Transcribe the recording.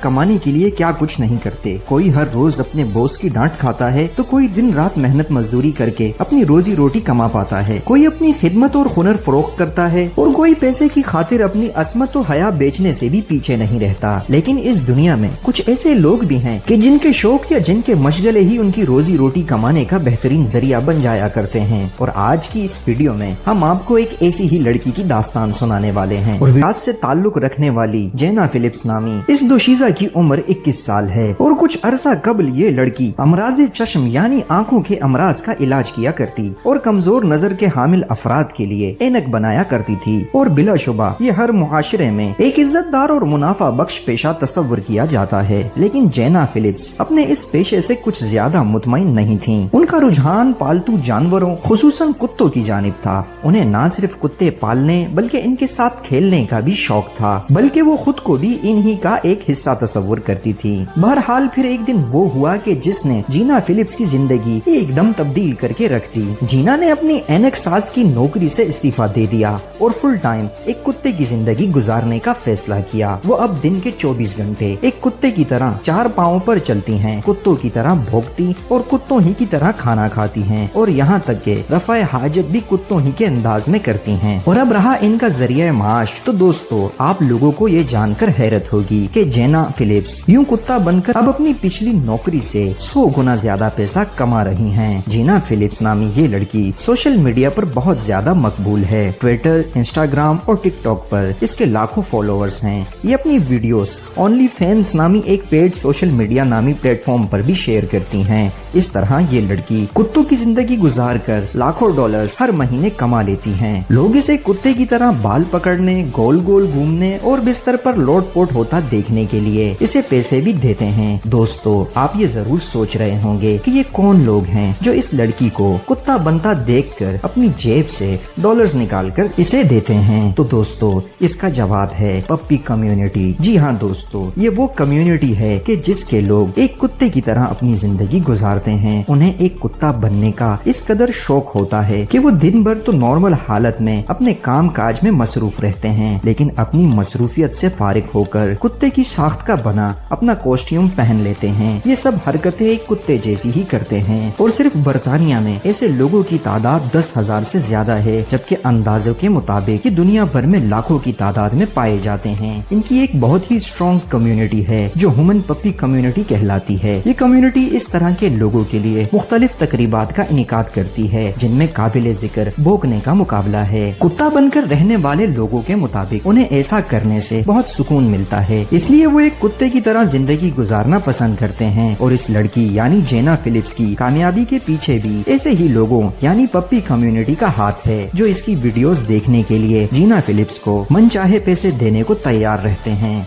कमाने के लिए क्या कुछ नहीं करते। कोई हर रोज अपने बॉस की डांट खाता है तो कोई दिन रात मेहनत मजदूरी करके अपनी रोजी रोटी कमा पाता है। कोई अपनी खिदमत और हुनर फरोख्त करता है और कोई पैसे की खातिर अपनी असमत और हया बेचने से भी पीछे नहीं रहता। लेकिन इस दुनिया में कुछ ऐसे लोग भी हैं कि जिनके शौक या जिनके मशगले ही उनकी रोजी रोटी कमाने का बेहतरीन जरिया बन जाया करते हैं। और आज की इस वीडियो में हम आपको एक ऐसी ही लड़की की दास्तान सुनाने वाले हैं। और विरासत से ताल्लुक रखने वाली जेना फिलिप्स नामी इस दोशीजा की उम्र 21 साल है और कुछ अरसा कबल ये लड़की अमराज़े चश्म यानी आंखों के अमराज का इलाज किया करती और कमजोर नजर के हामिल अफराद के लिए ऐनक बनाया करती थी। और बिलाशुबा ये हर मुआशरे में एक इज्जतदार और मुनाफा बख्श पेशा तस्वर किया जाता है। लेकिन जेना फिलिप्स अपने इस पेशे से कुछ ज्यादा मुतमईन नहीं थी। उनका रुझान पालतू जानवरों खुसूसन कुत्तों की जानिब था। उन्हें न सिर्फ कुत्ते पालने बल्कि इनके साथ खेलने का भी शौक था, बल्कि वो खुद को भी इन्हीं का एक हिस्सा तस्वर करती थी। बहरहाल फिर एक दिन वो हुआ कि जिसने जीना फिलिप्स की जिंदगी एकदम तब्दील करके रख दी। जीना ने अपनी ऐनक साज की नौकरी से इस्तीफा दे दिया और फुल टाइम एक कुत्ते की जिंदगी गुजारने का फैसला किया। वो अब दिन के 24 घंटे एक कुत्ते की तरह चार पाँव पर चलती हैं, कुत्तों की तरह भौंकती और कुत्तों ही की तरह खाना खाती हैं और यहाँ तक के रफ़ाए हाजत भी कुत्तों ही के अंदाज में करती हैं। और अब रहा इनका जरिया माश, तो दोस्तों आप लोगों को ये जानकर हैरत होगी कि जेना फिलिप्स यूं कुत्ता बनकर अब अपनी पिछली नौकरी से 100 गुना ज्यादा पैसा कमा रही हैं। जेना फिलिप्स नामी ये लड़की सोशल मीडिया पर बहुत ज्यादा मकबूल है। ट्विटर, इंस्टाग्राम और टिकटॉक पर इसके लाखों फॉलोअर्स हैं। ये अपनी वीडियोस ओनली फैंस नामी एक पेड सोशल मीडिया नामी प्लेटफॉर्म पर भी शेयर करती हैं। इस तरह ये लड़की कुत्तों की जिंदगी गुजार कर लाखों डॉलर हर महीने कमा लेती हैं। लोग इसे कुत्ते की तरह बाल पकड़ने, गोल गोल घूमने और बिस्तर पर लोटपोट होता देखने के लिए इसे पैसे भी देते हैं। दोस्तों आप ये जरूर सोच रहे होंगे कि ये कौन लोग हैं जो इस लड़की को कुत्ता बनता देखकर अपनी जेब से डॉलर्स निकालकर इसे देते हैं। तो दोस्तों इसका जवाब है पप्पी कम्युनिटी। जी हाँ दोस्तों, ये वो कम्युनिटी है कि जिसके लोग एक कुत्ते की तरह अपनी जिंदगी गुजारते हैं। उन्हें एक कुत्ता बनने का इस कदर शौक होता है कि वो दिन भर तो नॉर्मल हालत में अपने काम काज में मसरूफ रहते हैं, लेकिन अपनी मसरूफियत से फारिग होकर कुत्ते की साख्त का बना अपना कॉस्ट्यूम पहन लेते हैं। ये सब हरकतें एक कुत्ते जैसी ही करते हैं। और सिर्फ बरतानिया में ऐसे लोगों की तादाद 10,000 से ज्यादा है, जबकि अंदाजों के मुताबिक दुनिया भर में लाखों की तादाद में पाए जाते हैं। इनकी एक बहुत ही स्ट्रॉन्ग कम्युनिटी है जो ह्यूमन पप्पी कम्युनिटी कहलाती है। ये कम्युनिटी इस तरह के लोगों के लिए मुख्तलिफ तकरीबात का इनेकाद करती है, जिनमें काबिले जिक्र भौंकने का मुकाबला है। कुत्ता बनकर रहने वाले लोगों के मुताबिक उन्हें ऐसा करने से बहुत सुकून मिलता है, इसलिए वो एक कुत्ते की तरह जिंदगी गुजारना पसंद करते हैं। और इस लड़की यानी जेना फिलिप्स की कामयाबी के पीछे भी ऐसे ही लोगों यानी पप्पी कम्युनिटी का हाथ है, जो इसकी वीडियोस देखने के लिए जेना फिलिप्स को मनचाहे पैसे देने को तैयार रहते हैं।